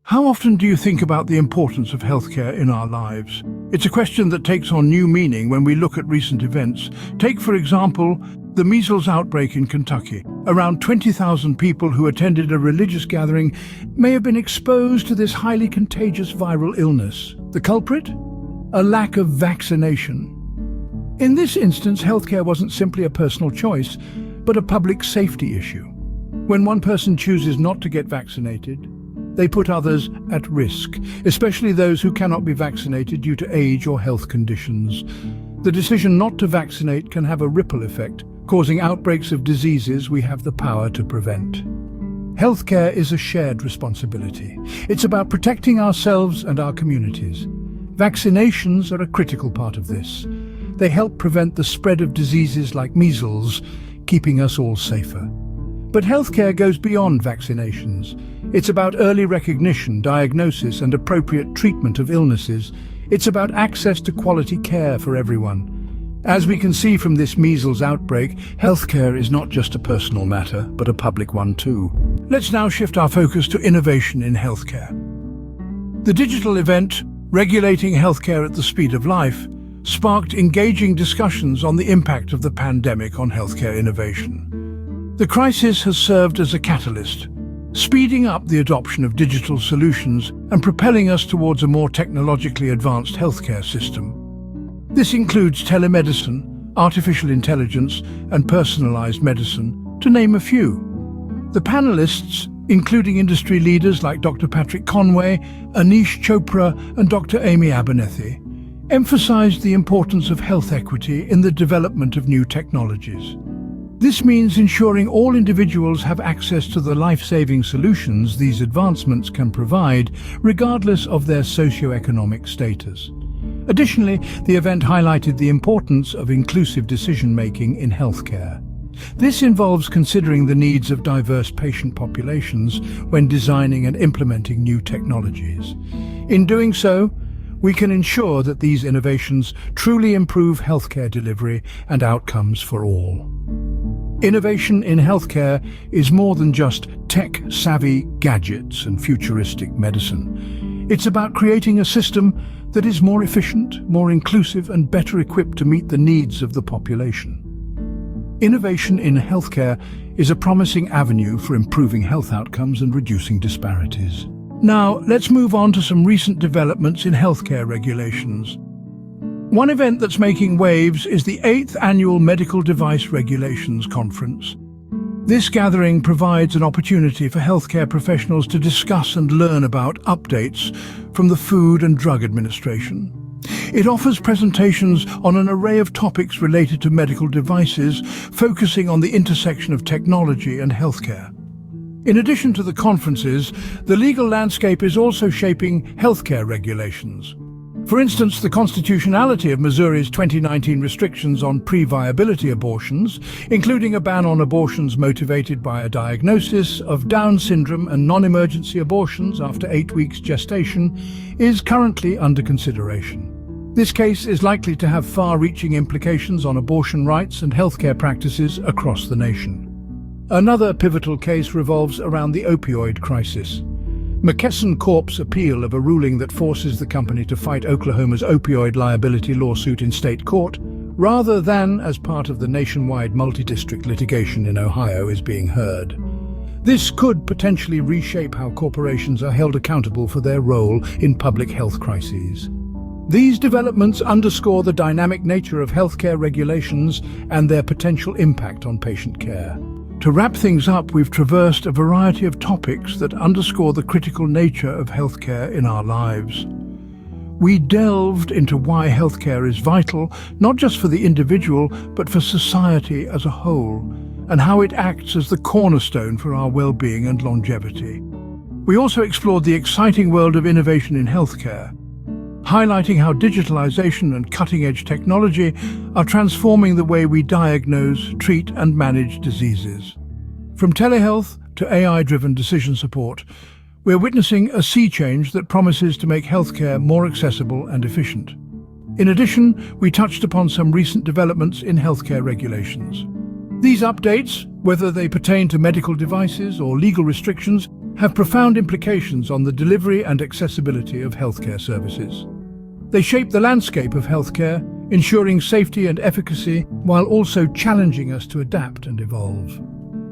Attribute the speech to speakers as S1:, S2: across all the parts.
S1: How often do you think about the importance of healthcare in our lives? It's a question that takes on new meaning when we look at recent events. Take, for example, the measles outbreak in Kentucky. Around 20,000 people who attended a religious gathering may have been exposed to this highly contagious viral illness. The culprit? A lack of vaccination. In this instance, healthcare wasn't simply a personal choice, but a public safety issue. When one person chooses not to get vaccinated, they put others at risk, especially those who cannot be vaccinated due to age or health conditions. The decision not to vaccinate can have a ripple effect, causing outbreaks of diseases we have the power to prevent. Healthcare is a shared responsibility. It's about protecting ourselves and our communities. Vaccinations are a critical part of this. They help prevent the spread of diseases like measles, keeping us all safer. But healthcare goes beyond vaccinations. It's about early recognition, diagnosis, and appropriate treatment of illnesses. It's about access to quality care for everyone. As we can see from this measles outbreak, healthcare is not just a personal matter, but a public one too. Let's now shift our focus to innovation in healthcare. The digital event, Regulating Healthcare at the Speed of Life, sparked engaging discussions on the impact of the pandemic on healthcare innovation. The crisis has served as a catalyst, speeding up the adoption of digital solutions and propelling us towards a more technologically advanced healthcare system. This includes telemedicine, artificial intelligence, and personalized medicine, to name a few. The panelists, including industry leaders like Dr. Patrick Conway, Anish Chopra, and Dr. Amy Abernethy, emphasized the importance of health equity in the development of new technologies. This means ensuring all individuals have access to the life-saving solutions these advancements can provide, regardless of their socio-economic status. Additionally, the event highlighted the importance of inclusive decision-making in healthcare. This involves considering the needs of diverse patient populations when designing and implementing new technologies. In doing so, we can ensure that these innovations truly improve healthcare delivery and outcomes for all. Innovation in healthcare is more than just tech-savvy gadgets and futuristic medicine. It's about creating a system that is more efficient, more inclusive, and better equipped to meet the needs of the population. Innovation in healthcare is a promising avenue for improving health outcomes and reducing disparities. Now, let's move on to some recent developments in healthcare regulations. One event that's making waves is the 8th Annual Medical Device Regulations Conference. This gathering provides an opportunity for healthcare professionals to discuss and learn about updates from the Food and Drug Administration. It offers presentations on an array of topics related to medical devices, focusing on the intersection of technology and healthcare. In addition to the conferences, the legal landscape is also shaping healthcare regulations. For instance, the constitutionality of Missouri's 2019 restrictions on pre-viability abortions, including a ban on abortions motivated by a diagnosis of Down syndrome and non-emergency abortions after 8 weeks gestation, is currently under consideration. This case is likely to have far-reaching implications on abortion rights and healthcare practices across the nation. Another pivotal case revolves around the opioid crisis. McKesson Corp's appeal of a ruling that forces the company to fight Oklahoma's opioid liability lawsuit in state court, rather than as part of the nationwide multi-district litigation in Ohio, is being heard. This could potentially reshape how corporations are held accountable for their role in public health crises. These developments underscore the dynamic nature of healthcare regulations and their potential impact on patient care. To wrap things up, we've traversed a variety of topics that underscore the critical nature of healthcare in our lives. We delved into why healthcare is vital, not just for the individual, but for society as a whole, and how it acts as the cornerstone for our well-being and longevity. We also explored the exciting world of innovation in healthcare, highlighting how digitalization and cutting-edge technology are transforming the way we diagnose, treat, and manage diseases. From telehealth to AI-driven decision support, we're witnessing a sea change that promises to make healthcare more accessible and efficient. In addition, we touched upon some recent developments in healthcare regulations. These updates, whether they pertain to medical devices or legal restrictions, have profound implications on the delivery and accessibility of healthcare services. They shape the landscape of healthcare, ensuring safety and efficacy while also challenging us to adapt and evolve.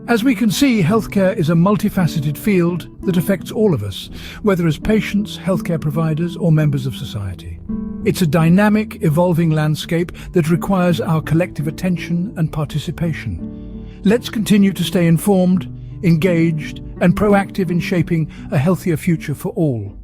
S1: As we can see, healthcare is a multifaceted field that affects all of us, whether as patients, healthcare providers, or members of society. It's a dynamic, evolving landscape that requires our collective attention and participation. Let's continue to stay informed, engaged, and proactive in shaping a healthier future for all.